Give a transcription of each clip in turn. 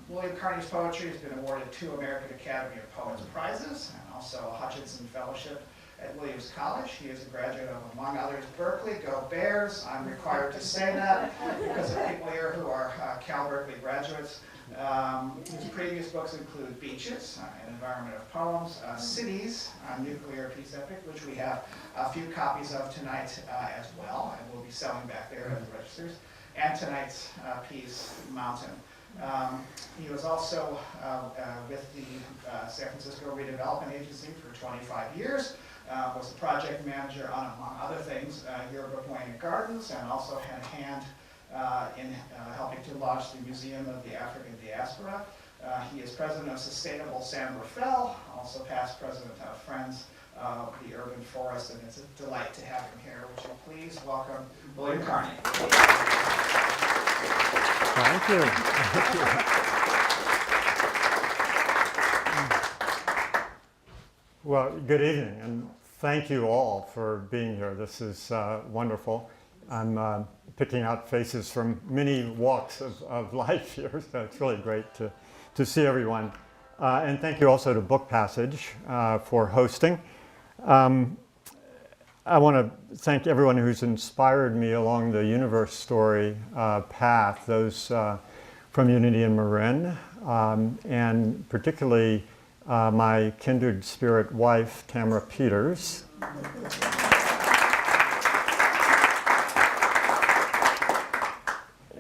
William Carney's poetry has been awarded 2 American Academy of Poets prizes and also a Hutchinson Fellowship at Williams College. He is a graduate of, among others, Berkeley. Go Bears! I'm required to say that because of people here who are Cal Berkeley graduates. His previous books include Beaches, An Environment of Poems, Cities, Nuclear Peace Epic, which we have a few copies of tonight as well, and we'll be selling back there at the registers, and tonight's piece, Mountain. He was also with the San Francisco Redevelopment Agency for 25 years, was the project manager on, among other things, Yearbook Lane Gardens, and also had a hand in helping to launch the Museum of the African Diaspora. He is president of Sustainable San Rafael, also past president of Friends of the Urban Forest, and it's a delight to have him here. Would you please welcome William Carney. Thank you. Well, good evening, and thank you all for being here. This is wonderful. I'm picking out faces from many walks of life here, so it's really great to see everyone. And thank you also to Book Passage for hosting. I want to thank everyone who's inspired me along the universe story path, those from Unity and Marin, and particularly my kindred spirit wife, Tamara Peters.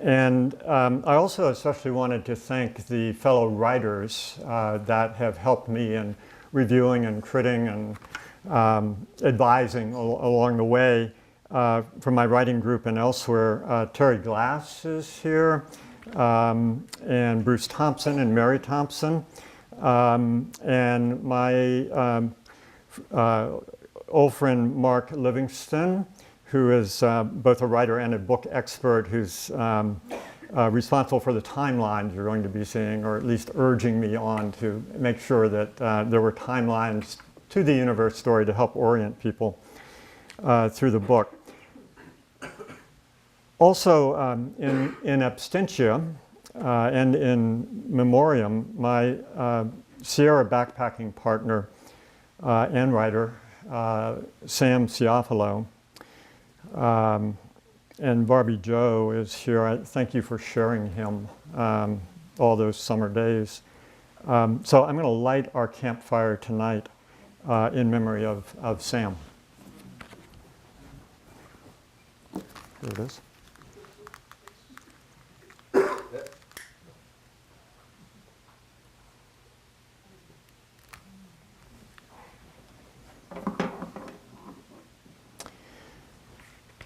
And I also especially wanted to thank the fellow writers that have helped me in reviewing and critting and advising along the way from my writing group and elsewhere. Terry Glass is here, and Bruce Thompson and Mary Thompson, and my old friend Mark Livingston, who is both a writer and a book expert, who's responsible for the timelines you're going to be seeing, or at least urging me on to make sure that there were timelines to the universe story to help orient people through the book. Also, in absentia and in memoriam, my Sierra backpacking partner and writer, Sam Ciafalo, and Barbie Joe is here. I thank you for sharing him all those summer days. So I'm going to light our campfire tonight in memory of Sam. Here it is.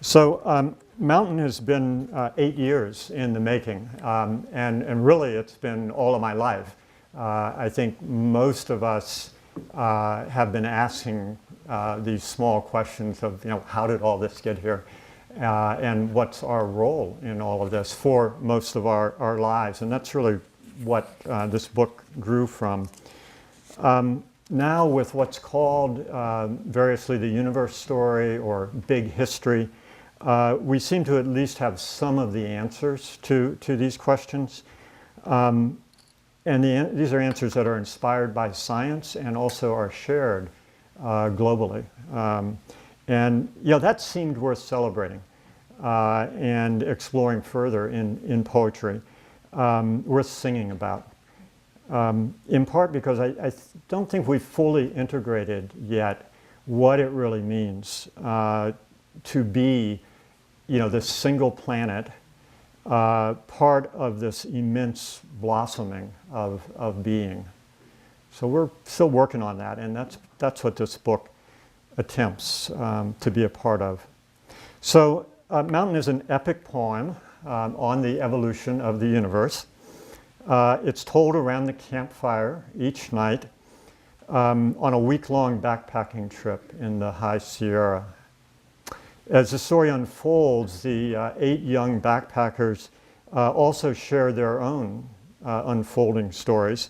So Mountain has been 8 years in the making, and really it's been all of my life. I think most of us have been asking these small questions of, how did all this get here? And what's our role in all of this for most of our lives? And that's really what this book grew from. Now with what's called variously the universe story or big history, we seem to at least have some of the answers to these questions. And these are answers that are inspired by science and also are shared globally. And that seemed worth celebrating and exploring further in poetry, worth singing about. In part because I don't think we've fully integrated yet what it really means to be, this single planet, part of this immense blossoming of being. So we're still working on that, and that's what this book attempts to be a part of. So Mountain is an epic poem on the evolution of the universe. It's told around the campfire each night on a week-long backpacking trip in the High Sierra. As the story unfolds, the 8 young backpackers also share their own unfolding stories,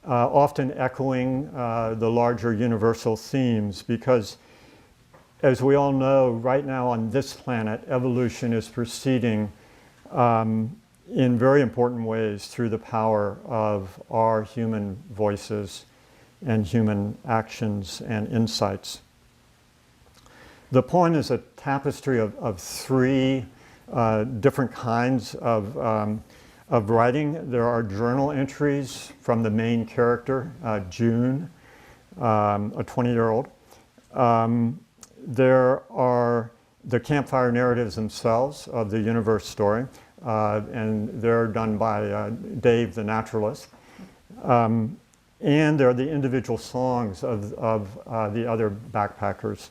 often echoing the larger universal themes, because as we all know, right now on this planet, evolution is proceeding in very important ways through the power of our human voices and human actions and insights. The poem is a tapestry of three different kinds of writing. There are journal entries from the main character, June, a 20-year-old. There are the campfire narratives themselves of the universe story, and they're done by Dave the naturalist. And there are the individual songs of the other backpackers.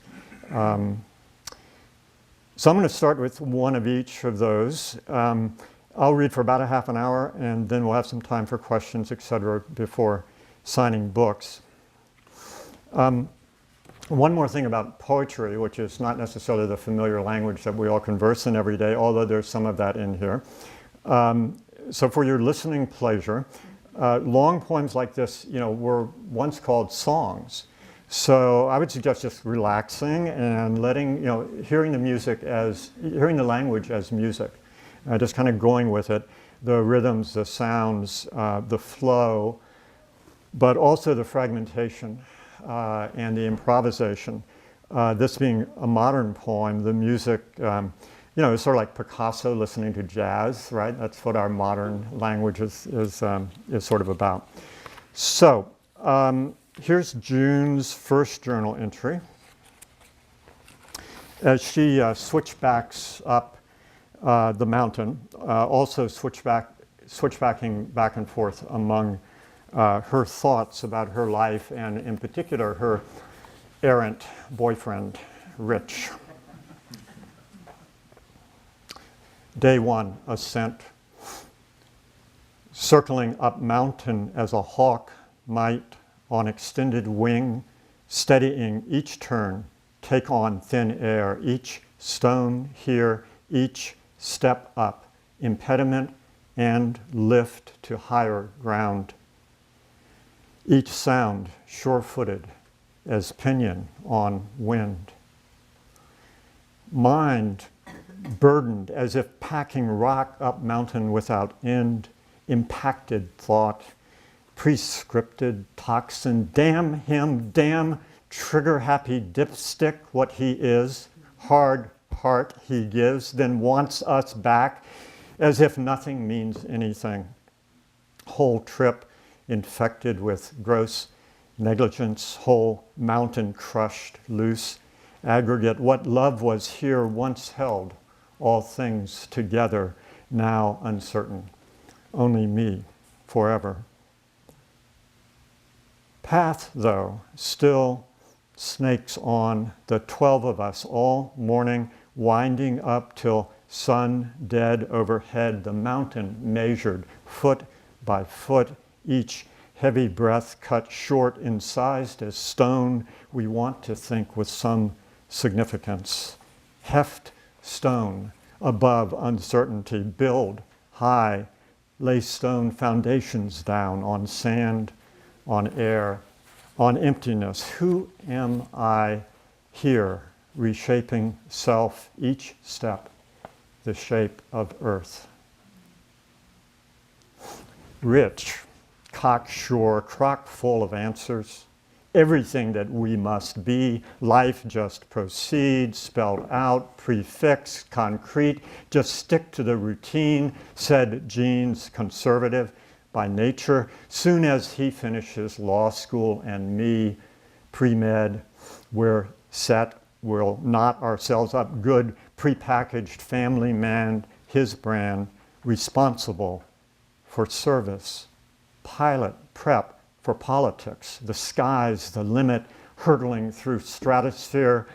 So I'm going to start with one of each of those. I'll read for about a half an hour, and then we'll have some time for questions, etc., before signing books. One more thing about poetry, which is not necessarily the familiar language that we all converse in every day, although there's some of that in here. So for your listening pleasure, long poems like this, were once called songs. So I would suggest just relaxing and letting, hearing the language as music, just kind of going with it, the rhythms, the sounds, the flow, but also the fragmentation and the improvisation. This being a modern poem, the music, is sort of like Picasso listening to jazz, right? That's what our modern language is sort of about. So here's June's first journal entry. As she switchbacks up the mountain, also switchbacking back and forth among her thoughts about her life, and in particular her errant boyfriend, Rich. Day 1, ascent. Circling up mountain as a hawk might on extended wing, steadying each turn, take on thin air, each stone here, each step up, impediment and lift to higher ground. Each sound sure-footed as pinion on wind. Mind burdened as if packing rock up mountain without end, impacted thought, prescripted toxin, damn him, damn trigger-happy dipstick, what he is, hard heart he gives, then wants us back as if nothing means anything. Whole trip infected with gross negligence, whole mountain crushed loose, aggregate, what love was here once held, all things together, now uncertain, only me forever. Path, though, still snakes on, the 12 of us all morning, winding up till sun dead overhead, the mountain measured foot by foot, each heavy breath cut short, incised as stone, we want to think with some significance. Heft stone above uncertainty, build high, lay stone foundations down on sand, on air, on emptiness. Who am I here, reshaping self each step, the shape of earth? Rich, cocksure, crock full of answers, everything that we must be, life just proceeds, spelled out, prefixed, concrete, just stick to the routine, said Gene's conservative by nature. Soon as he finishes law school and me, pre-med, we're set, we'll knot ourselves up good, prepackaged family man, his brand, responsible for service, pilot, prep for politics, the sky's the limit, hurtling through stratosphere,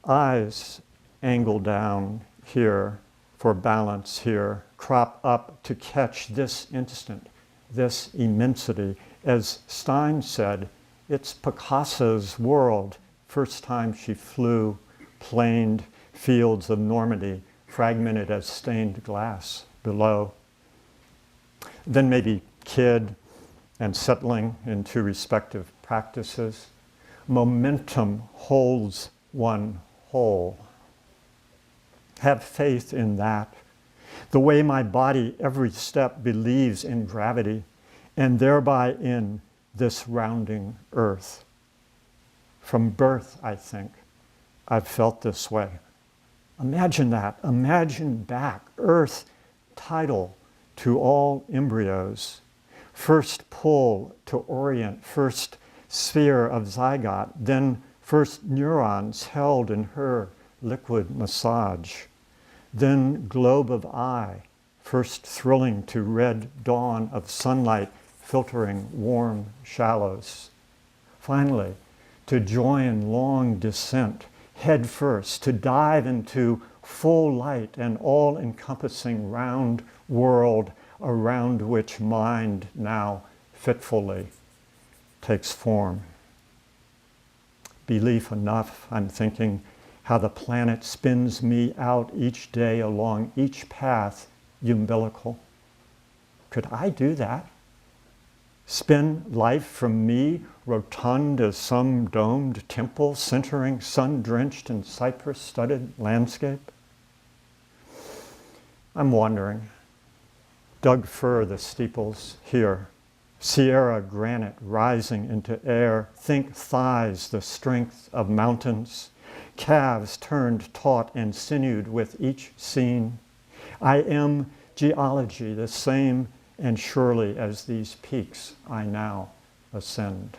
eyes angle down here for balance here, crop up to catch this instant, this immensity. As Stein said, it's Picasso's world. First time she flew, planed fields of Normandy, fragmented as stained glass below. Then maybe kid and settling into respective practices. Momentum holds one whole. Have faith in that. the way my body every step believes in gravity, and thereby in this rounding earth. From birth, I think, I've felt this way. Imagine that. Imagine back. Earth, tidal to all embryos. First pull to orient, first sphere of zygote, then first neurons held in her liquid massage, then globe of eye, first thrilling to red dawn of sunlight filtering warm shallows. Finally, to join long descent, head first, to dive into full light and all-encompassing round world around which mind now fitfully takes form. Belief enough, I'm thinking, how the planet spins me out each day along each path umbilical. Could I do that? Spin life from me, rotund as some domed temple, centering sun-drenched and cypress-studded landscape? I'm wandering. Dug fir the steeples here. Sierra granite rising into air. Think thighs the strength of mountains. Calves turned taut and sinewed with each scene. I am geology, the same and surely as these peaks I now ascend.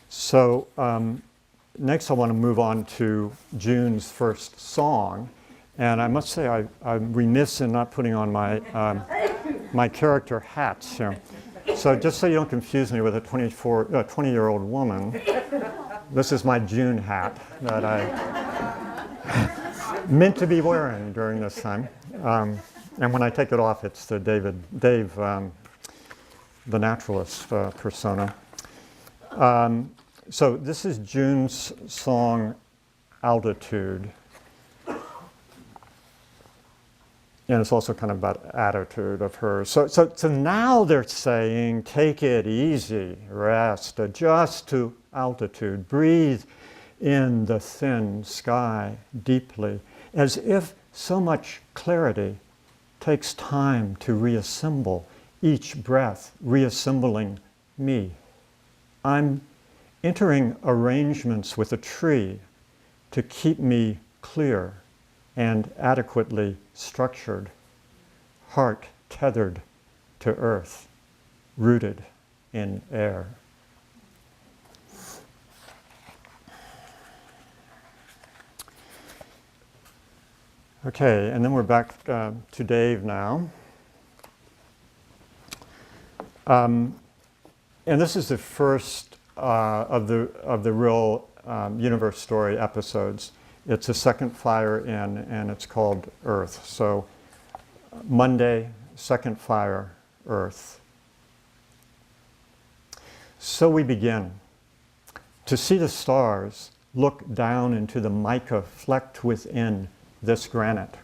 So next I want to move on to June's first song. And I must say I'm remiss in not putting on my, my character hats here. So just so you don't confuse me with a 20-year-old woman, this is my June hat that I meant to be wearing during this time. And when I take it off, it's the Dave, the naturalist persona. So this is June's song, Altitude. And it's also kind of about attitude of hers. So now they're saying, take it easy, rest, adjust to altitude, breathe in the thin sky deeply, as if so much clarity takes time to reassemble, each breath reassembling me. I'm entering arrangements with a tree to keep me clear and adequately structured, heart tethered to earth, rooted in air. Okay, and then we're back to Dave now. And this is the first of the real universe story episodes. It's a second fire in, and it's called Earth. So Monday, second fire, Earth. So we begin. To see the stars, look down into the mica flecked within this granite.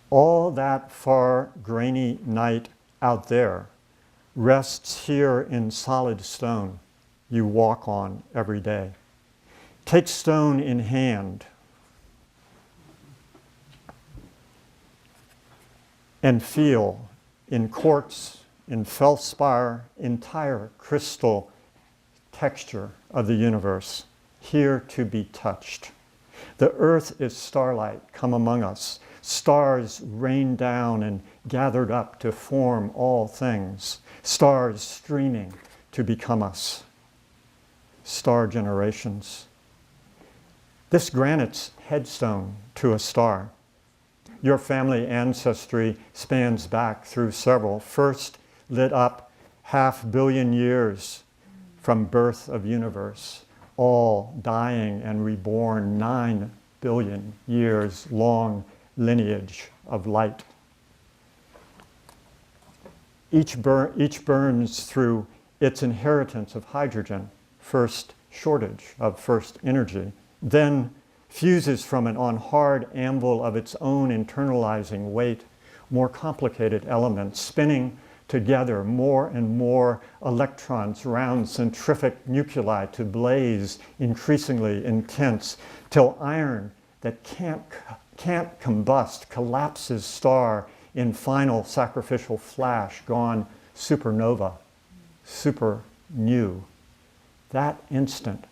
All that far grainy night out there rests here in solid stone you walk on every day. Take stone in hand and feel in quartz, in feldspar, entire crystal texture of the universe, here to be touched. The earth is starlight come among us. Stars rain down and gathered up to form all things. Stars streaming to become us. Star generations. This granite's headstone to a star. Your family ancestry spans back through several, first lit up 500 million years from birth of universe, all dying and reborn 9 billion years long lineage of light. Each burns through its inheritance of hydrogen, first shortage of first energy, then fuses from it on hard anvil of its own internalizing weight, more complicated elements, spinning together more and more electrons round centrifugal nuclei to blaze increasingly intense, till iron that can't combust collapses star in final sacrificial flash, gone supernova, super new. That instant,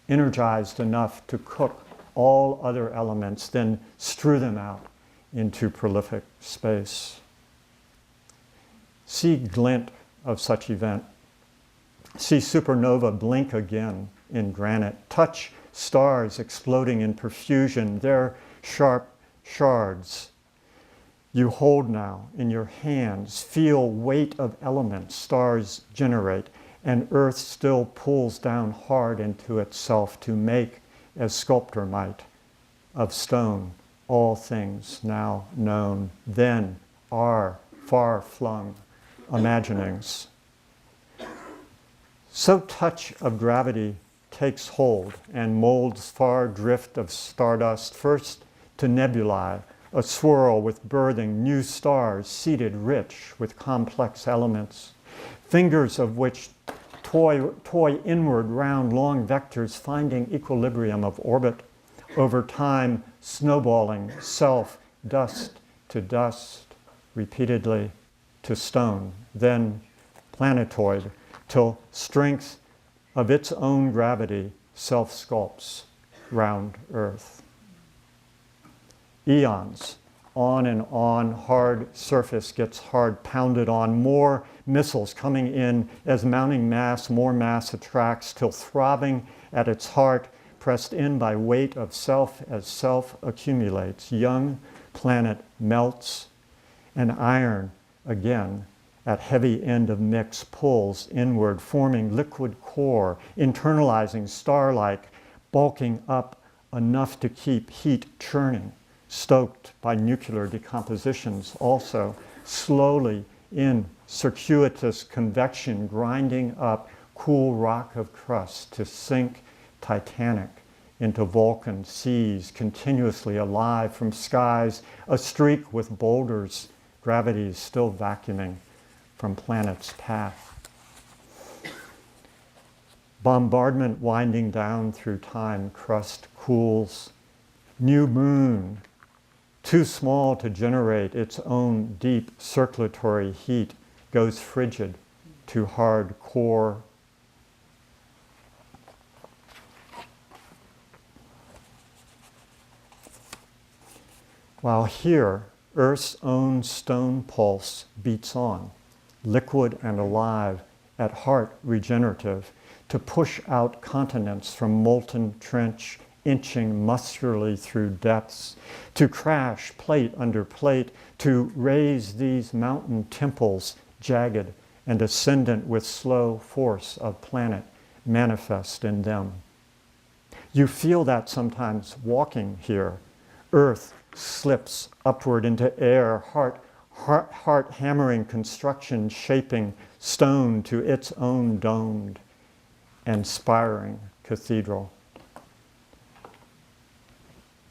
energized enough to cook all other elements, then strew them out into prolific space. See glint of such event. See supernova blink again in granite. Touch stars exploding in perfusion, their sharp shards. You hold now in your hands, feel weight of elements stars generate, and earth still pulls down hard into itself to make, as sculptor might, of stone all things now known, then are far-flung imaginings. So touch of gravity takes hold and molds far drift of stardust, first to nebulae, a swirl with birthing new stars seeded rich with complex elements, fingers of which toy inward round long vectors, finding equilibrium of orbit, over time snowballing self, dust to dust, repeatedly to stone, then planetoid, till strength of its own gravity self-sculpts round Earth. Eons, on and on, hard surface gets hard pounded on, more missiles coming in as mounting mass, more mass attracts, till throbbing at its heart, pressed in by weight of self as self accumulates, young planet melts, and iron again at heavy end of mix pulls inward, forming liquid core, internalizing star-like, bulking up enough to keep heat churning, stoked by nuclear decompositions, also slowly in circuitous convection, grinding up cool rock of crust to sink Titanic into Vulcan seas, continuously alive from skies, a streak with boulders, gravities still vacuuming from planet's path. Bombardment winding down through time, crust cools, new moon, too small to generate its own deep circulatory heat, goes frigid to hard core. While here, Earth's own stone pulse beats on, liquid and alive, at heart regenerative, to push out continents from molten trench, inching muscularly through depths, to crash plate under plate, to raise these mountain temples, jagged and ascendant with slow force of planet manifest in them. You feel that sometimes walking here. Earth slips upward into air, heart hammering construction, shaping stone to its own domed and spiring cathedral.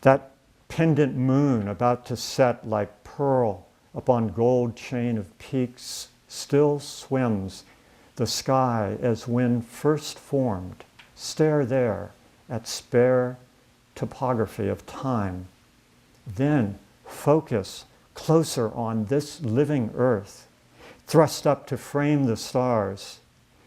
That pendant moon about to set like pearl upon gold chain of peaks still swims the sky as when first formed. Stare there at spare topography of time. Then focus closer on this living earth, thrust up to frame the stars,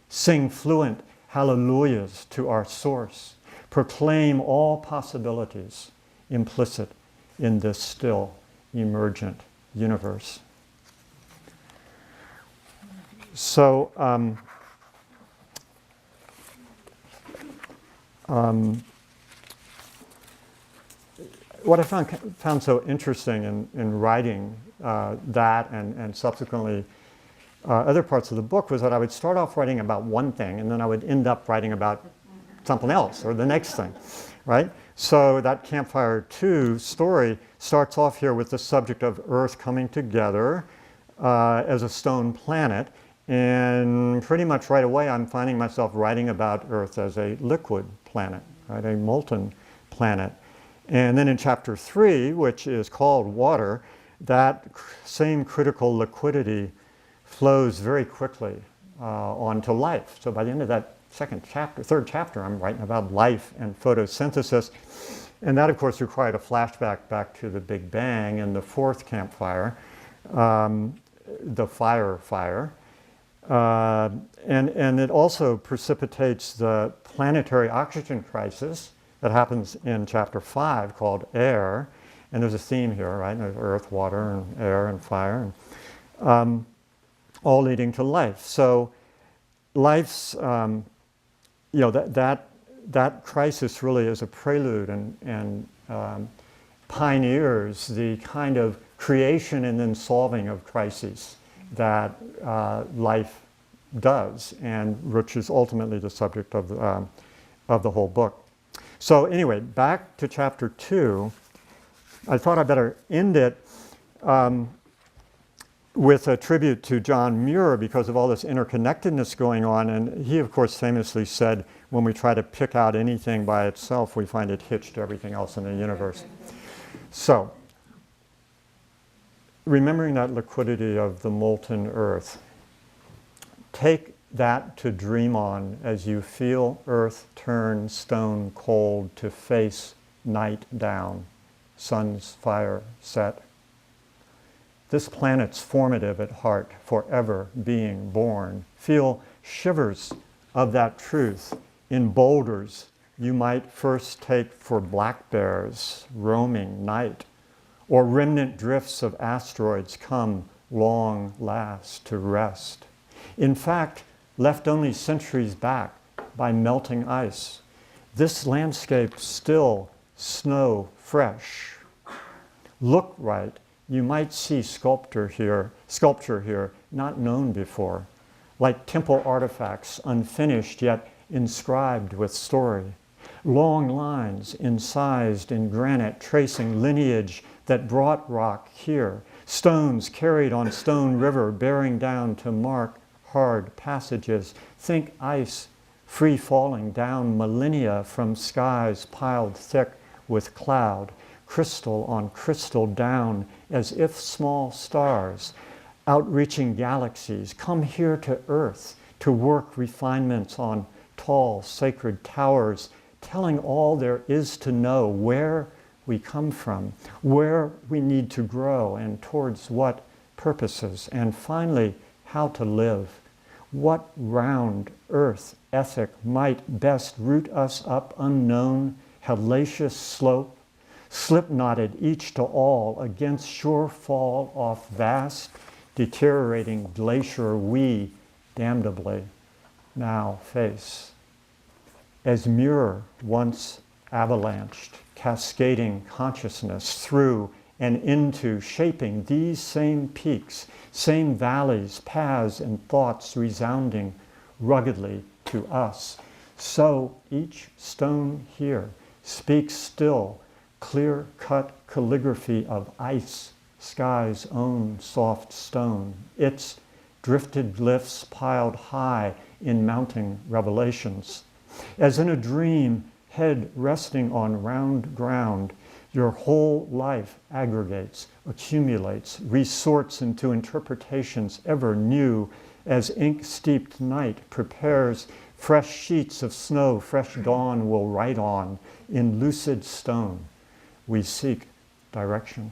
sing fluent hallelujahs to our source, proclaim all possibilities implicit in this still emergent universe. So, what I found so interesting in writing that and subsequently other parts of the book was that I would start off writing about one thing and then I would end up writing about something else or the next thing, right? So that Campfire 2 story starts off here with the subject of Earth coming together as a stone planet, and pretty much right away I'm finding myself writing about Earth as a liquid planet, right? A molten planet. And then in chapter 3, which is called Water, that same critical liquidity flows very quickly on to life. So by the end of that third chapter, I'm writing about life and photosynthesis. And that, of course, required a flashback back to the Big Bang and the fourth campfire, the fire. And it also precipitates the planetary oxygen crisis that happens in chapter 5 called Air. And there's a theme here, right? There's earth, water, and air, and fire, and, all leading to life. So life's, that crisis really is a prelude and pioneers the kind of creation and then solving of crises that life does, and which is ultimately the subject of the whole book. So anyway, back to chapter 2. I thought I'd better end it with a tribute to John Muir because of all this interconnectedness going on. And he, of course, famously said, when we try to pick out anything by itself, we find it hitched to everything else in the universe. So, remembering that liquidity of the molten earth, take that to dream on as you feel earth turn stone cold to face night down, sun's fire set. This planet's formative at heart, forever being born. Feel shivers of that truth in boulders you might first take for black bears roaming night, or remnant drifts of asteroids come long last to rest. In fact, left only centuries back by melting ice, this landscape still snow fresh. Look right, you might see sculpture here, not known before, like temple artifacts, unfinished yet inscribed with story. Long lines incised in granite tracing lineage that brought rock here. Stones carried on Stone River bearing down to mark hard passages. Think ice free falling down millennia from skies piled thick with cloud. Crystal on crystal down as if small stars, outreaching galaxies, come here to Earth to work refinements on tall sacred towers, telling all there is to know, where we come from, where we need to grow, and towards what purposes, and finally, how to live. What round earth ethic might best root us up unknown, hellacious slope, slip-knotted each to all against sure fall off vast, deteriorating glacier we damnably now face. As Muir once avalanched, cascading consciousness through and into shaping these same peaks, same valleys, paths, and thoughts resounding ruggedly to us, so each stone here speaks still clear-cut calligraphy of ice, sky's own soft stone, its drifted glyphs piled high in mounting revelations. As in a dream, head resting on round ground, your whole life aggregates, accumulates, resorts into interpretations ever new as ink-steeped night prepares fresh sheets of snow, fresh dawn will write on in lucid stone. We seek direction.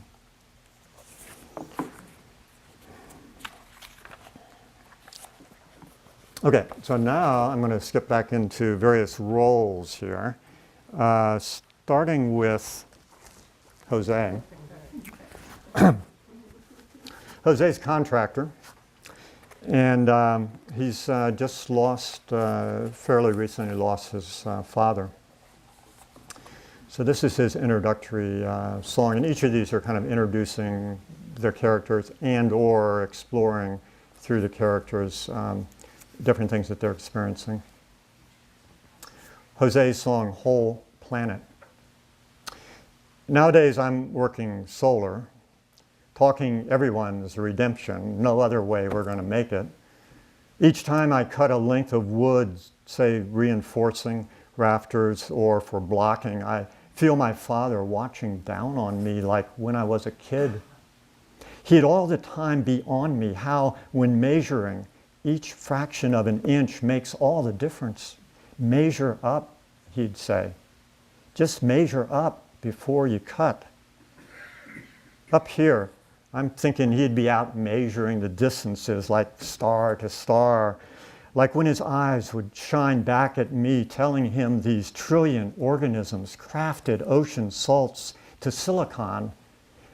Okay, so now I'm going to skip back into various roles here, starting with Jose. Jose's a contractor, and he's just fairly recently lost his father. So this is his introductory song, and each of these are kind of introducing their characters and or exploring through the characters different things that they're experiencing. Jose's song, Whole Planet. Nowadays I'm working solar, talking everyone's redemption, no other way we're going to make it. Each time I cut a length of wood, say reinforcing rafters or for blocking, I feel my father watching down on me like when I was a kid. He'd all the time be on me, how when measuring, each fraction of an inch makes all the difference. Measure up, he'd say. Just measure up before you cut. Up here, I'm thinking he'd be out measuring the distances like star to star, like when his eyes would shine back at me, telling him these trillion organisms crafted ocean salts to silicon.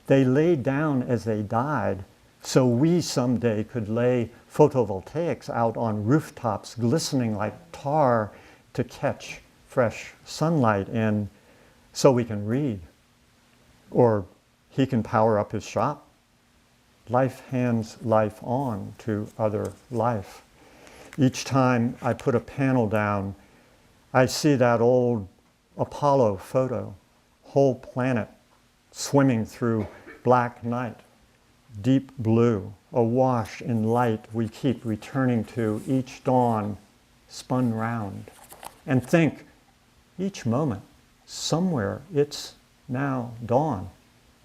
They laid down as they died, so we someday could lay photovoltaics out on rooftops glistening like tar to catch fresh sunlight in, so we can read. Or he can power up his shop. Life hands life on to other life. Each time I put a panel down, I see that old Apollo photo, whole planet swimming through black night, deep blue, awash in light we keep returning to each dawn spun round. And think, each moment, somewhere it's now dawn,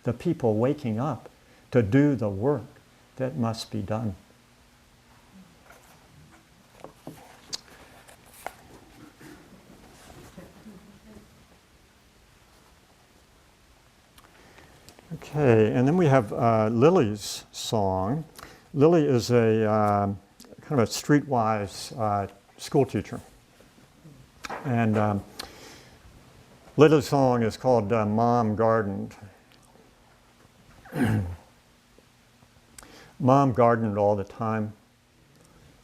the people waking up to do the work that must be done. Okay, and then we have Lily's song. Lily is a kind of a streetwise school teacher. And Lily's song is called Mom Gardened. Mom gardened all the time.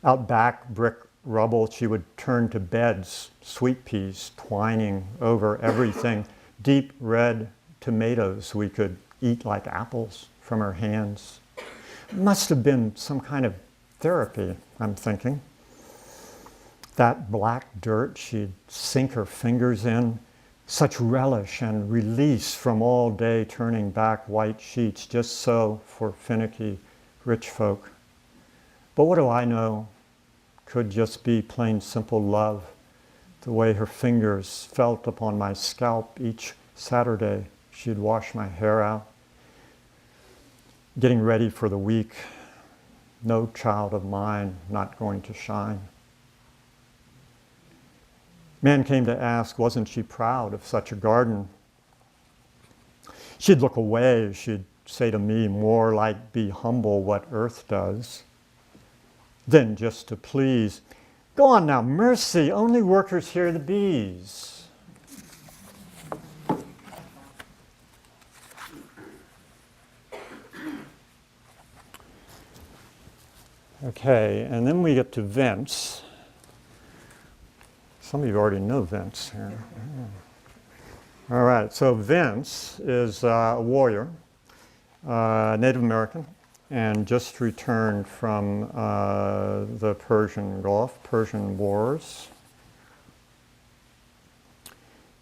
Out back, brick rubble, she would turn to beds, sweet peas twining over everything, deep red tomatoes we could eat like apples from her hands. It must have been some kind of therapy, I'm thinking. That black dirt she'd sink her fingers in, such relish and release from all day turning back white sheets, just so for finicky rich folk. But what do I know? Could just be plain simple love, the way her fingers felt upon my scalp each Saturday. She'd wash my hair out, getting ready for the week. No child of mine not going to shine. Man came to ask, wasn't she proud of such a garden? She'd look away. She'd say to me, more like be humble what earth does. Then just to please, go on now, mercy, only workers hear the bees. Okay, and then we get to Vince. Some of you already know Vince here. All right, so Vince is a warrior, Native American, and just returned from the Persian Gulf, Persian Wars.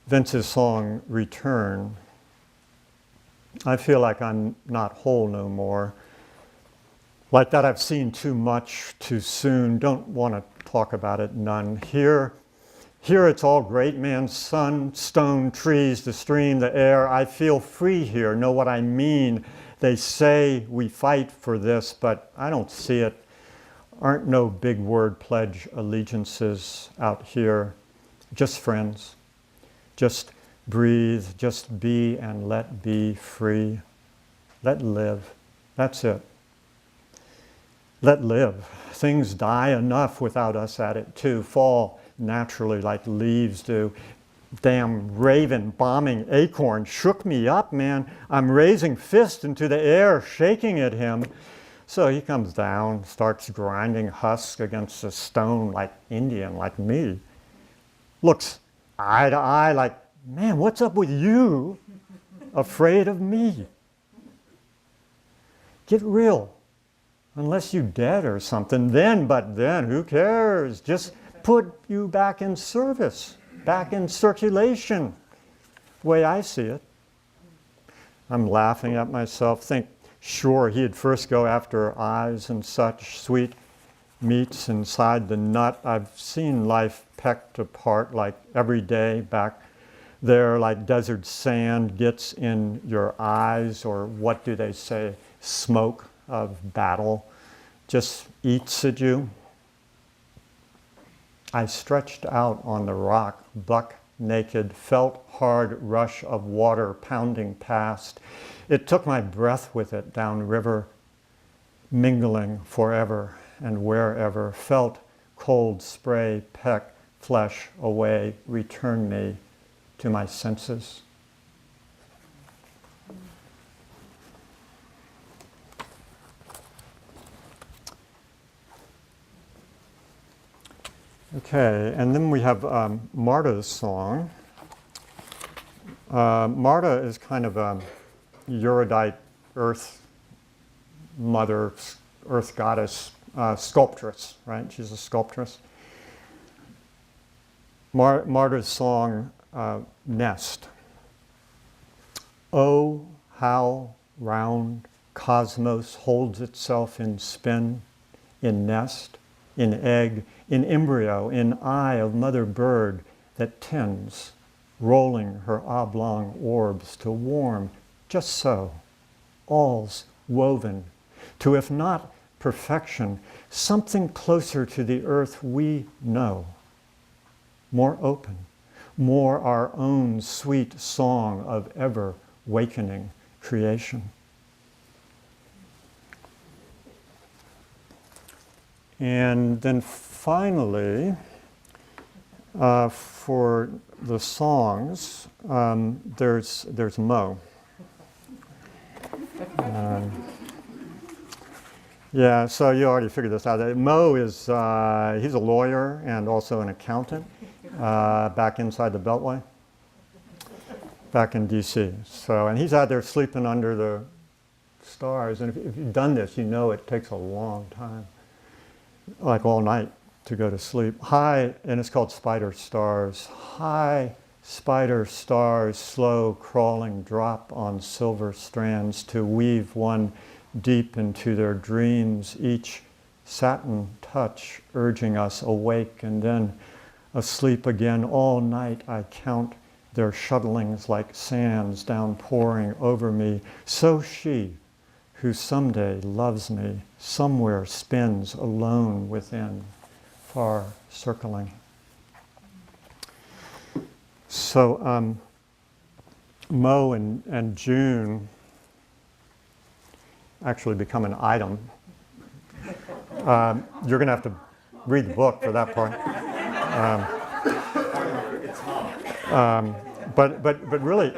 Vince's song, Return. I feel like I'm not whole no more. Like that I've seen too much too soon, don't want to talk about it none. Here it's all great, man, sun, stone, trees, the stream, the air. I feel free here, know what I mean. They say we fight for this, but I don't see it. Aren't no big word pledge allegiances out here. Just friends. Just breathe, just be and let be free. Let live. That's it. Let live. Things die enough without us at it too. Fall naturally like leaves do. Damn raven bombing acorn shook me up, man. I'm raising fist into the air, shaking at him. So he comes down, starts grinding husk against a stone like Indian, like me. Looks eye to eye like, man, what's up with you? Afraid of me? Get real. Unless you dead or something, but then, who cares? Just put you back in service, back in circulation, the way I see it. I'm laughing at myself, think, sure, he'd first go after eyes and such sweet meats inside the nut. I've seen life pecked apart like every day back there, like desert sand gets in your eyes, or what do they say, smoke of battle just eats at you. I stretched out on the rock, buck naked, felt hard rush of water pounding past. It took my breath with it down river, mingling forever and wherever, felt cold spray peck flesh away, return me to my senses. Okay, and then we have Marta's song. Marta is kind of a erudite earth mother, earth goddess, sculptress, right? She's a sculptress. Marta's song, Nest. Oh, how round cosmos holds itself in spin, in nest, in egg, in embryo, in eye of mother bird that tends, rolling her oblong orbs to warm, just so, all's woven, to if not perfection, something closer to the earth we know, more open, more our own sweet song of ever wakening creation. And then finally, for the songs, there's Mo. Yeah, so you already figured this out. Mo is, he's a lawyer and also an accountant back inside the Beltway, back in DC. So, and he's out there sleeping under the stars. And if you've done this, you know it takes a long time, like all night, to go to sleep. High, and it's called Spider Stars. High spider stars, slow crawling, drop on silver strands to weave one deep into their dreams, each satin touch urging us awake and then asleep again. All night I count their shuttlings like sands downpouring over me. So she, who someday loves me, somewhere spins alone within, far circling. So Mo and June actually become an item. You're going to have to read the book for that part. But really,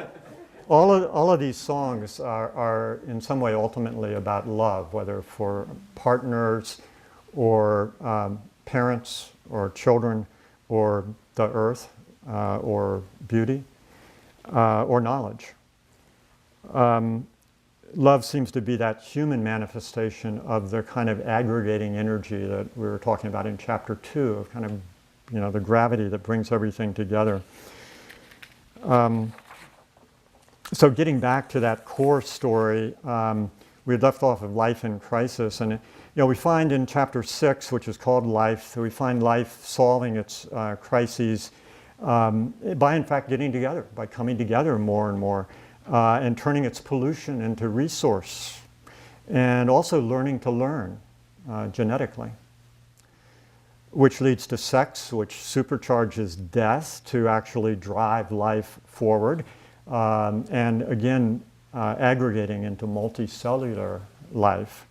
all of these songs are in some way ultimately about love, whether for partners or parents or children or the earth or beauty or knowledge. Love seems to be that human manifestation of the kind of aggregating energy that we were talking about in chapter 2, of kind of, you know, the gravity that brings everything together. So getting back to that core story, we had left off of life in crisis, and we find in chapter 6, which is called Life, we find life solving its crises by in fact getting together, by coming together more and more, and turning its pollution into resource, and also learning to learn genetically, which leads to sex, which supercharges death to actually drive life forward, and again, aggregating into multicellular life.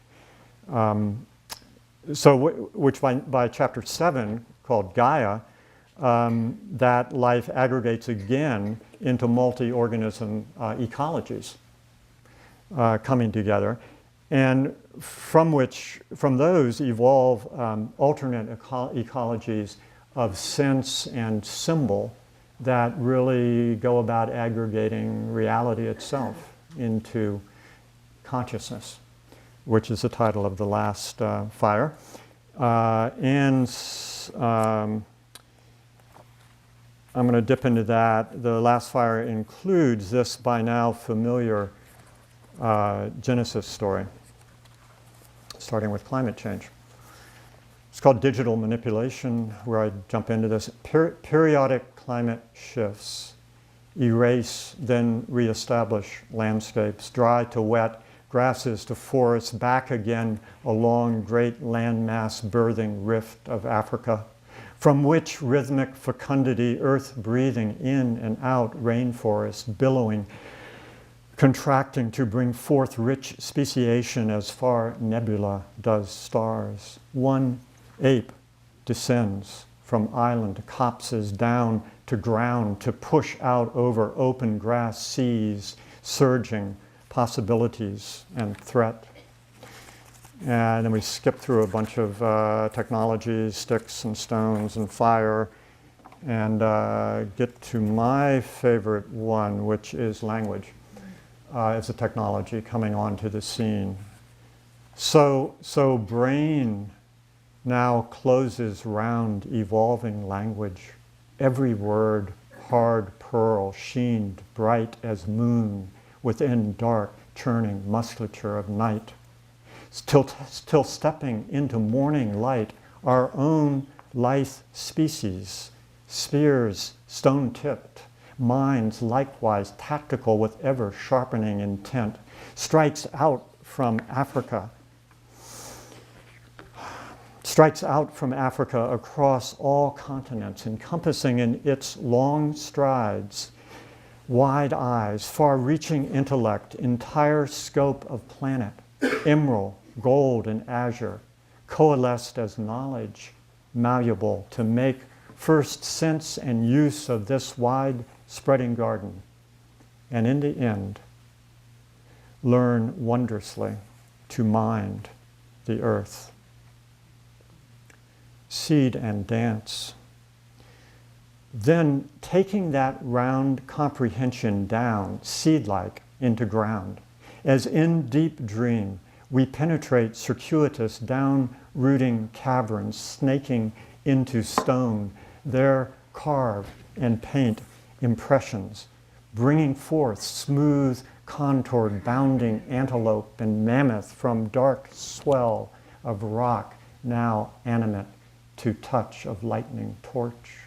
Which by chapter 7, called Gaia, that life aggregates again into multi-organism ecologies coming together, and from those evolve alternate ecologies of sense and symbol that really go about aggregating reality itself into consciousness, which is the title of the last fire. I'm going to dip into that. The last fire includes this by now familiar Genesis story, starting with climate change. It's called digital manipulation, where I jump into this. Periodic climate shifts erase, then reestablish landscapes, dry to wet, grasses to forests, back again along great landmass birthing rift of Africa, from which rhythmic fecundity, earth breathing in and out, rainforest billowing, contracting to bring forth rich speciation as far nebula does stars. One ape descends from island copses down to ground to push out over open grass seas, surging possibilities and threat. And then we skip through a bunch of technologies, sticks and stones and fire, and get to my favorite one, which is language. It's a technology coming onto the scene. So brain now closes round evolving language. Every word, hard pearl, sheened bright as moon within dark, churning musculature of night. Till stepping into morning light, our own lithe species, spears stone-tipped, minds likewise tactical with ever-sharpening intent, strikes out from Africa across all continents, encompassing in its long strides, wide eyes, far-reaching intellect, entire scope of planet, emerald, gold, and azure, coalesced as knowledge, malleable to make first sense and use of this wide-spreading garden, and in the end, learn wondrously to mind the earth. Seed and dance. Then taking that round comprehension down, seed-like, into ground, as in deep dream, we penetrate circuitous down-rooting caverns, snaking into stone, there carve and paint impressions, bringing forth smooth, contoured, bounding antelope and mammoth from dark swell of rock, now animate to touch of lightning torch.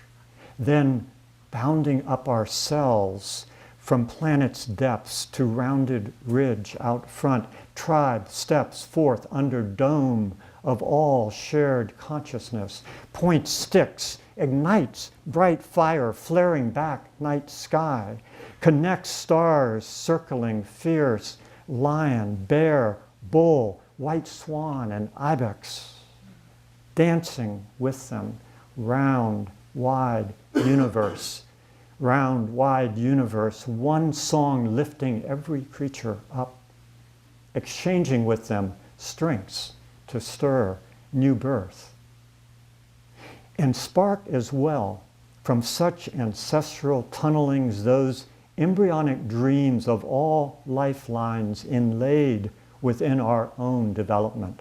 Then bounding up ourselves from planet's depths to rounded ridge out front, tribe steps forth under dome of all shared consciousness, points sticks, ignites bright fire flaring back night sky, connects stars circling fierce, lion, bear, bull, white swan, and ibex, dancing with them, round, wide universe, one song lifting every creature up, exchanging with them strengths to stir new birth. And spark as well from such ancestral tunnelings those embryonic dreams of all lifelines inlaid within our own development.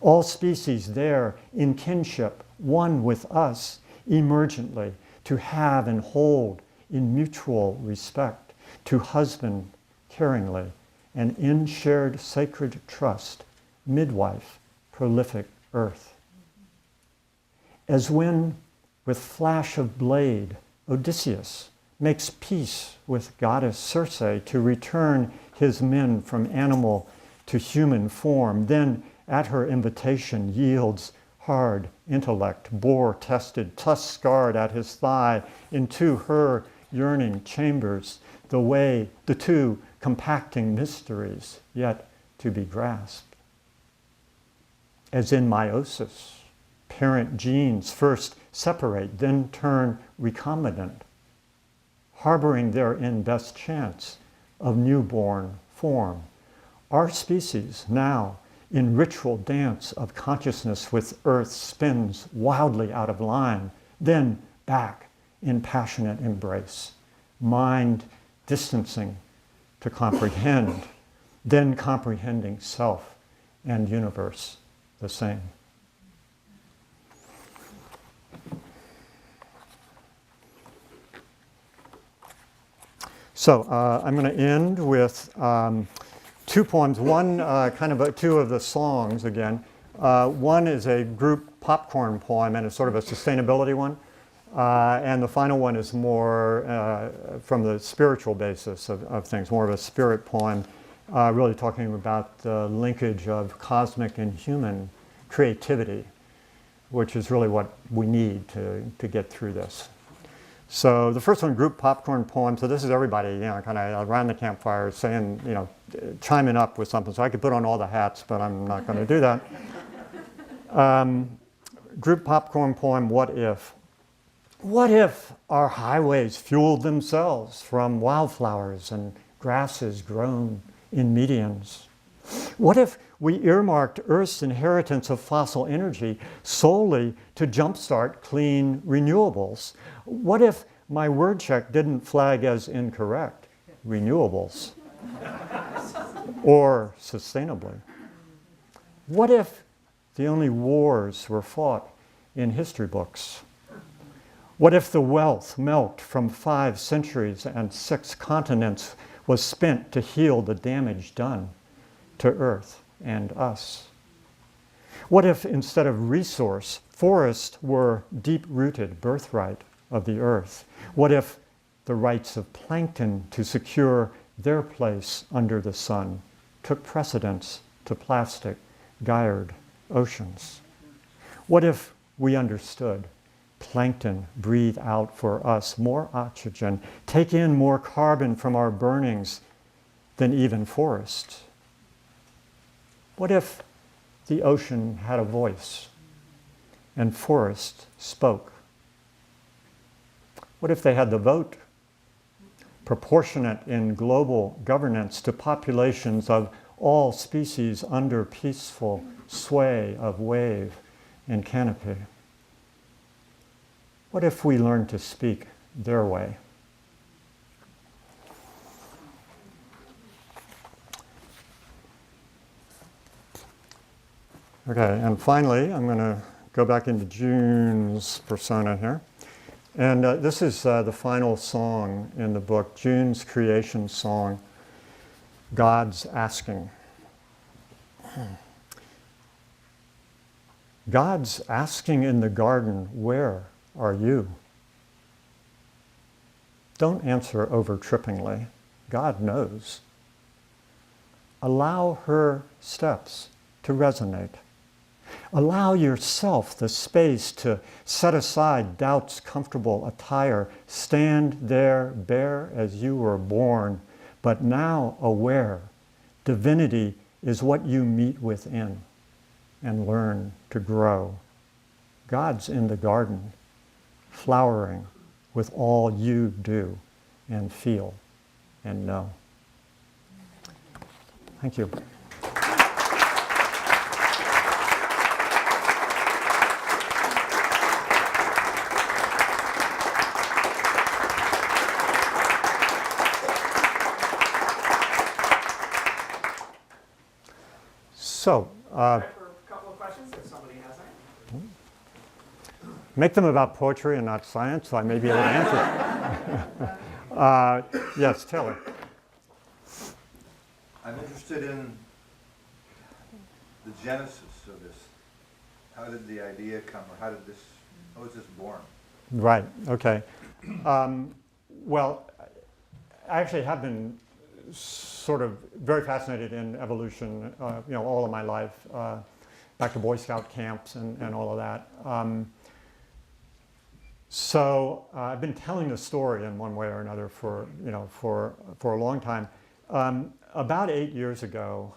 All species there in kinship, one with us, emergently, to have and hold in mutual respect, to husband caringly, and in shared sacred trust, midwife, prolific earth. As when, with flash of blade, Odysseus makes peace with goddess Circe to return his men from animal to human form, then at her invitation yields hard intellect, bore-tested, tusk-scarred at his thigh, into her yearning chambers, the two compacting mysteries yet to be grasped. As in meiosis, parent genes first separate, then turn recombinant, harboring therein best chance of newborn form. Our species now, in ritual dance of consciousness with earth, spins wildly out of line, then back in passionate embrace, mind distancing to comprehend, then comprehending self and universe the same. So I'm going to end with two poems. One, two of the songs again. One is a group popcorn poem, and it's sort of a sustainability one. And the final one is more from the spiritual basis of things, more of a spirit poem. really talking about the linkage of cosmic and human creativity, which is really what we need to get through this. So the first one, group popcorn poem. So this is everybody, kind of around the campfire saying, chiming up with something. So I could put on all the hats, but I'm not going to do that. Group popcorn poem, what if? What if our highways fueled themselves from wildflowers and grasses grown in medians? What if we earmarked Earth's inheritance of fossil energy solely to jumpstart clean renewables? What if my word check didn't flag as incorrect, renewables, or sustainably? What if the only wars were fought in history books? What if the wealth milked from 5 centuries and 6 continents was spent to heal the damage done to Earth and us? What if instead of resource, forests were deep-rooted birthright of the Earth? What if the rights of plankton to secure their place under the sun took precedence to plastic, gyred oceans? What if we understood plankton breathe out for us more oxygen, take in more carbon from our burnings than even forests? What if the ocean had a voice and forest spoke? What if they had the vote, proportionate in global governance to populations of all species under peaceful sway of wave and canopy? What if we learned to speak their way? Okay, and finally, I'm going to go back into June's persona here. And this is the final song in the book, June's creation song, God's Asking. God's asking in the garden, where are you? Don't answer over-trippingly. God knows. Allow her steps to resonate. Allow yourself the space to set aside doubt's comfortable attire. Stand there bare as you were born, but now aware. Divinity is what you meet within and learn to grow. God's in the garden, flowering with all you do and feel and know. Thank you. So, Time for a couple of questions, if somebody has any. make them about poetry and not science, so I may be able to answer. Yes, Taylor. I'm interested in the genesis of this. How did the idea come, or how was this born? Right, okay. Well, I actually have been sort of very fascinated in evolution, all of my life, back to Boy Scout camps and all of that. So I've been telling the story in one way or another for a long time. About 8 years ago,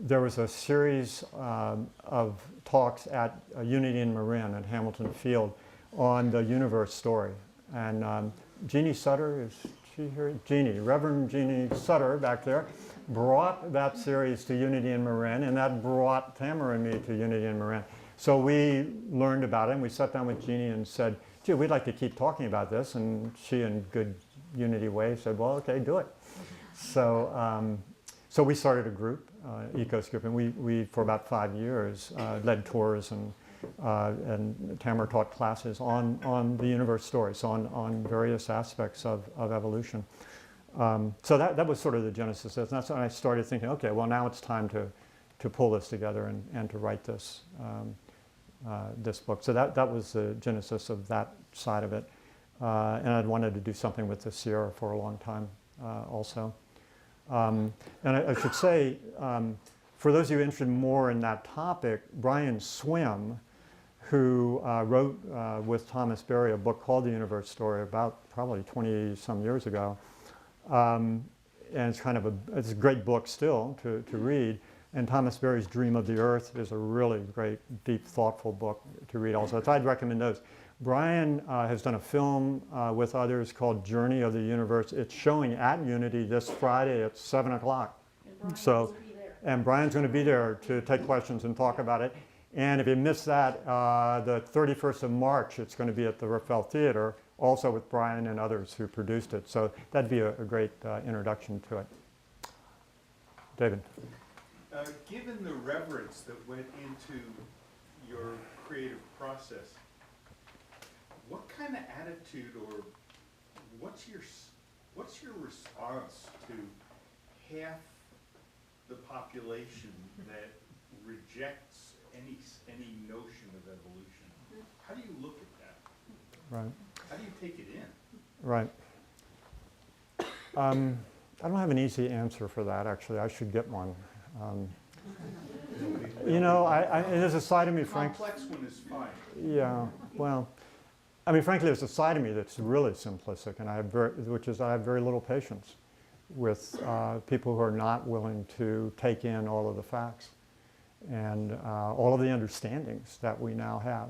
there was a series of talks at Unity in Marin at Hamilton Field on the universe story. And Jeannie Sutter, is she here? Jeannie, Reverend Jeannie Sutter back there, brought that series to Unity in Marin, and that brought Tamara and me to Unity in Marin. So we learned about it, and we sat down with Jeannie and said, gee, we'd like to keep talking about this. And she, in good Unity way, said, well, okay, do it. So we started a group, Ecos Group, and we for about 5 years, led tours and Tamara taught classes on the universe story, so on various aspects of evolution. So that was sort of the genesis. And that's when I started thinking, okay, well, now it's time to pull this together and to write this this book. So that was the genesis of that side of it. And I'd wanted to do something with the Sierra for a long time also. And I should say, for those of you interested more in that topic, Brian Swim, who wrote with Thomas Berry a book called The Universe Story about probably 20-some years ago, and it's kind of it's a great book still to read. And Thomas Berry's Dream of the Earth is a really great, deep, thoughtful book to read also. So I'd recommend those. Brian has done a film with others called Journey of the Universe. It's showing at Unity this Friday at 7 o'clock. And Brian's going to be there to take questions and talk about it. And if you miss that, the 31st of March, it's going to be at the Rafael Theater, also with Brian and others who produced it. So that'd be a great introduction to it. David. Given the reverence that went into your creative process, what kind of attitude or what's your response to half the population that rejects any notion of evolution? How do you look at that? Right. How do you take it in? Right. I don't have an easy answer for that, actually. I should get one. You know, there's a side of me, frankly. Complex one is fine. Yeah, well, I mean, frankly, there's a side of me that's really simplistic, and I have very little patience with people who are not willing to take in all of the facts and all of the understandings that we now have.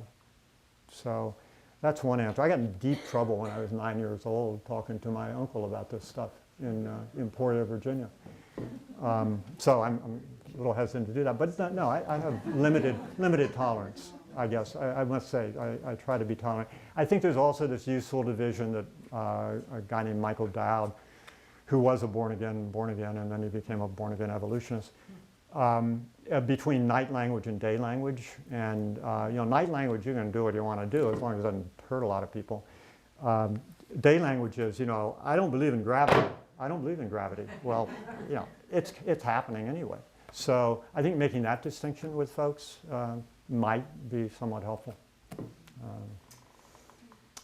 So that's one answer. I got in deep trouble when I was 9 years old talking to my uncle about this stuff in Porter, Virginia. So I'm a little hesitant to do that, but no, I have limited tolerance, I guess. I must say, I try to be tolerant. I think there's also this useful division that a guy named Michael Dowd, who was a born again, and then he became a born-again evolutionist, between night language and day language. And night language, you can do what you want to do as long as it doesn't hurt a lot of people. Day language is, I don't believe in gravity. I don't believe in gravity. Well, it's happening anyway. So I think making that distinction with folks might be somewhat helpful.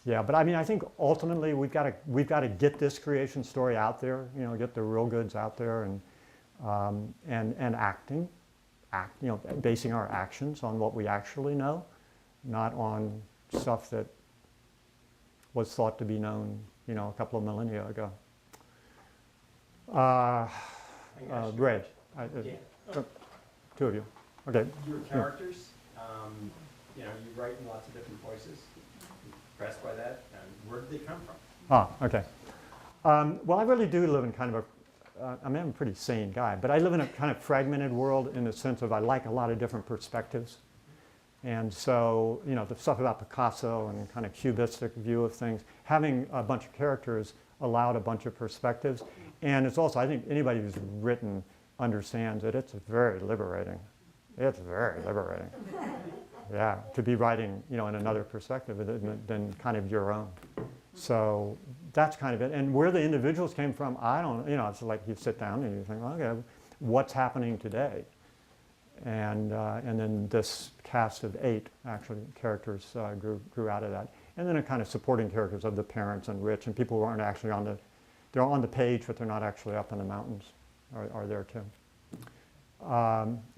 Yeah, but I mean, I think ultimately we've got to get this creation story out there. Get the real goods out there, and basing our actions on what we actually know, not on stuff that was thought to be known, a couple of millennia ago. Ray, two of you. Okay. Your characters, you write in lots of different voices. Impressed by that. And where did they come from? Okay. Well, I really do live in kind of I'm a pretty sane guy, but I live in a kind of fragmented world in the sense of I like a lot of different perspectives. And so, the stuff about Picasso and kind of cubistic view of things, having a bunch of characters allowed a bunch of perspectives. And it's also, I think anybody who's written understands that it's very liberating. It's very liberating. Yeah, to be writing, in another perspective than kind of your own. So that's kind of it. And where the individuals came from, I don't, it's like you sit down and you think, okay, what's happening today? And then this cast of 8 actually characters grew out of that. And then a kind of supporting characters of the parents and Rich and people who aren't actually they're on the page, but they're not actually up in the mountains are there too.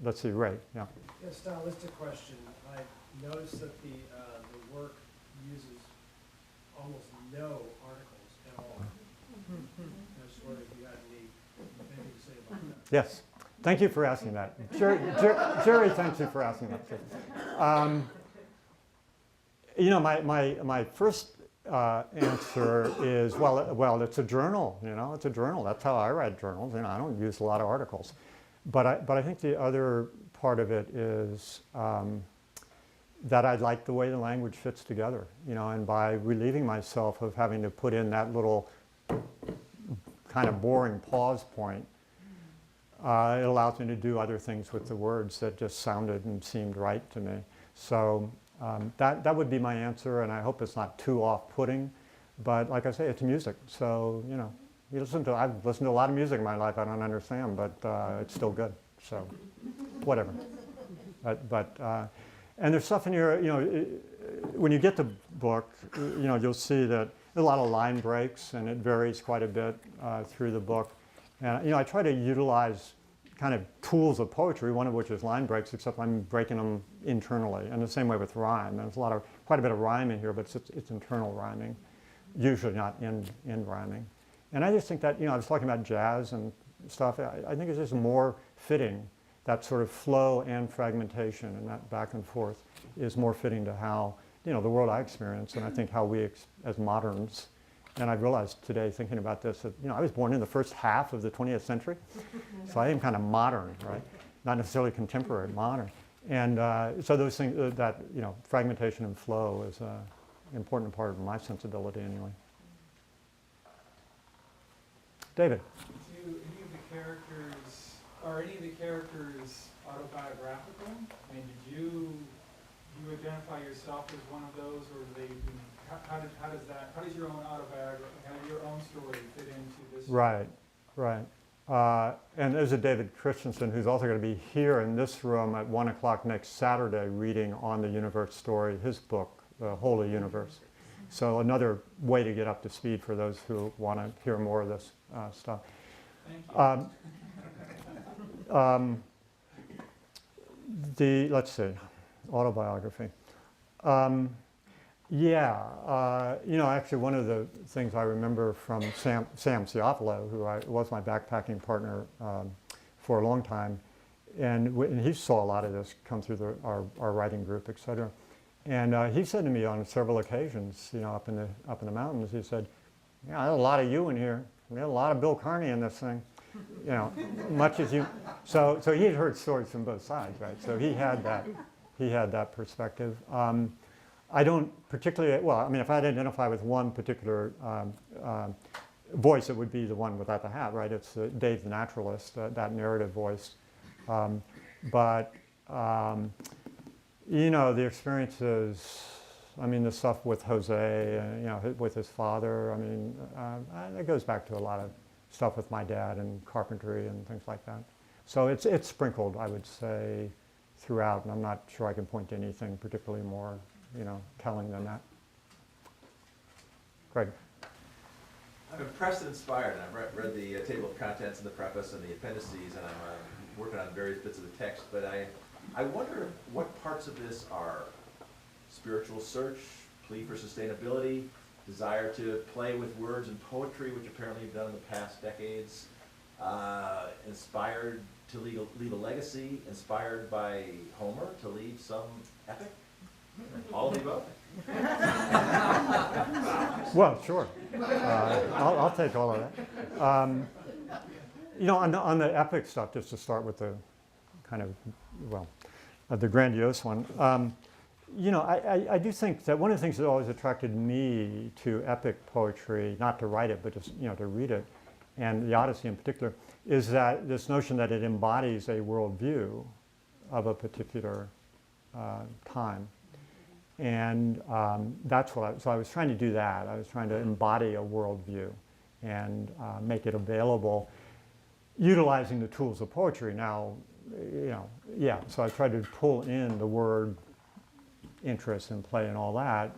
Let's see, Ray, yeah. Yeah, stylistic question. I noticed that the work uses almost no articles at all. I just wondered if you had anything to say about that. Yes. Thank you for asking that. Jerry, thanks you for asking that too. My first answer is, well, it's a journal, it's a journal. That's how I write journals. I don't use a lot of articles. But I think the other part of it is that I like the way the language fits together, and by relieving myself of having to put in that little kind of boring pause point, it allows me to do other things with the words that just sounded and seemed right to me. So that would be my answer, and I hope it's not too off-putting. But like I say, it's music. So, I've listened to a lot of music in my life I don't understand, but it's still good. So whatever. And there's stuff in here, when you get the book, you'll see that there's a lot of line breaks, and it varies quite a bit through the book. And I try to utilize kind of tools of poetry, one of which is line breaks, except I'm breaking them internally. And the same way with rhyme. There's quite a bit of rhyme in here, but it's internal rhyming, usually not in rhyming. And I just think that, I was talking about jazz and stuff. I think it's just more fitting. That sort of flow and fragmentation and that back and forth is more fitting to how, the world I experience, and I think how we as moderns. And I've realized today, thinking about this, that I was born in the first half of the 20th century, so I am kind of modern, right? Not necessarily contemporary, modern. And so those things, that fragmentation and flow is an important part of my sensibility, anyway. David. Are any of the characters autobiographical? I mean, do you identify yourself as one of those, or do they? How does your own autobiography, your own story fit into this? Right. And there's a David Christensen who's also going to be here in this room at 1 o'clock next Saturday reading On the Universe Story, his book, The Holy Universe. So another way to get up to speed for those who want to hear more of this stuff. Thank you. Let's see, autobiography. Actually one of the things I remember from Sam Ciofalo, who was my backpacking partner for a long time, and he saw a lot of this come through our writing group, et cetera. And he said to me on several occasions, up in the mountains, he said, "Yeah, there's a lot of you in here. There's a lot of Bill Carney in this thing." Much as you. So he had heard stories from both sides, right? So he had that perspective. I don't particularly, if I'd identify with one particular voice, it would be the one without the hat, right? It's Dave the Naturalist, that narrative voice. The experiences, the stuff with Jose, with his father, it goes back to a lot of stuff with my dad and carpentry and things like that. So it's sprinkled, I would say, throughout, and I'm not sure I can point to anything particularly more, telling than that. Greg. I'm impressed and inspired, and I've read the table of contents and the preface and the appendices, and I'm working on various bits of the text, but I wonder what parts of this are spiritual search, plea for sustainability, desire to play with words and poetry, which apparently you've done in the past decades, inspired to leave a legacy, inspired by Homer to leave some epic? All of the above? Well, sure. I'll take all of that. On the epic stuff, just to start with the kind of, the grandiose one, I do think that one of the things that always attracted me to epic poetry, not to write it, but just, to read it, and the Odyssey in particular, is that this notion that it embodies a worldview of a particular time. And that's so I was trying to do that. I was trying to embody a worldview and make it available, utilizing the tools of poetry. Now, so I tried to pull in the word interest and play and all that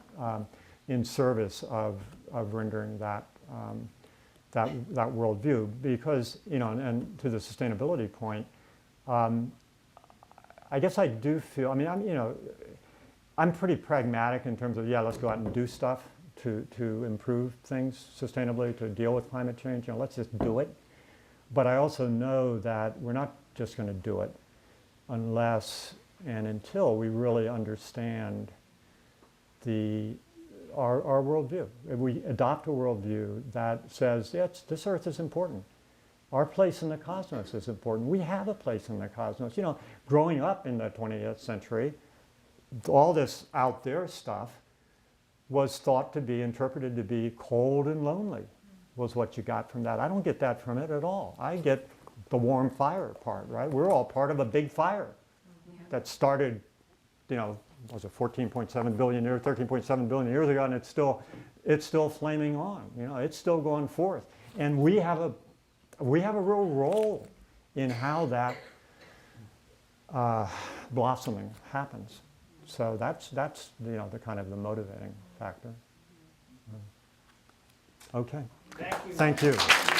in service of rendering that worldview, because and to the sustainability point, I guess I do feel. I'm pretty pragmatic in terms of let's go out and do stuff to improve things sustainably, to deal with climate change. Let's just do it. But I also know that we're not just going to do it unless and until we really understand our worldview. If we adopt a worldview that says, yes, this Earth is important. Our place in the cosmos is important. We have a place in the cosmos. Growing up in the 20th century, all this out there stuff was thought to be interpreted to be cold and lonely, was what you got from that. I don't get that from it at all. I get the warm fire part, right? We're all part of a big fire that started, was it 14.7 billion years, 13.7 billion years ago, and it's still flaming on. It's still going forth, and we have a real role in how that blossoming happens. So that's the kind of the motivating factor. Okay. Thank you. Thank you.